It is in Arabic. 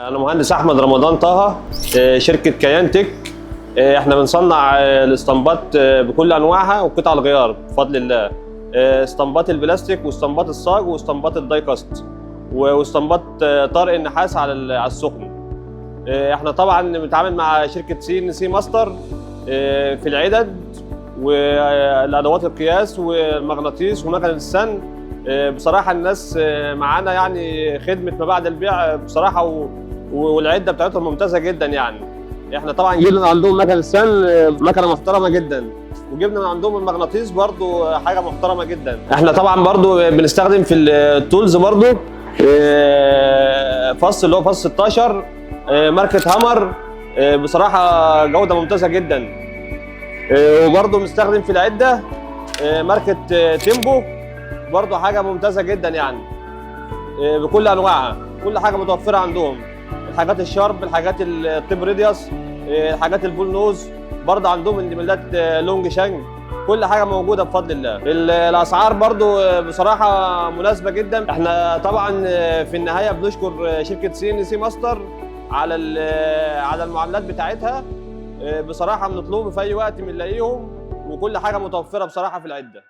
أنا مهندس أحمد رمضان طه، شركة كيان تك. احنا بنصنع الاسطمبات بكل أنواعها وقطع الغيار بفضل الله. اسطمبات البلاستيك واسطمبات الصاج واسطمبات الداي كاست واسطمبات طرق النحاس على السخن. احنا طبعا بنتعامل مع شركة سي ماستر في العدد والأدوات القياس والمغناطيس ومكنة السن. بصراحة الناس معانا يعني خدمة ما بعد البيع بصراحة، والعدة بتاعتهم ممتازة جدا. يعني احنا طبعا جبنا من عندهم مكنة السن، مكنة محترمة جدا، وجبنا من عندهم المغناطيس برضو حاجة محترمة جدا. احنا طبعا برضو بنستخدم في التولز برضو فص اللي هو فص 16 ماركة هامر، بصراحة جودة ممتازة جدا. وبرضو بنستخدم في العدة ماركة تيمبو، برضو حاجة ممتازة جدا يعني بكل أنواعها. كل حاجة متوفرة عندهم، الحاجات الشارب، الحاجات التيب ريديوس، الحاجات البول نوز، برضو عندهم اندميلات لونج شانج. كل حاجة موجودة بفضل الله. الأسعار برضو بصراحة مناسبة جدا. احنا طبعا في النهاية بنشكر شركة سي ماستر على المعاملات بتاعتها. بصراحة بنطلبهم في أي وقت بنلاقيهم، وكل حاجة متوفرة بصراحة في العدة.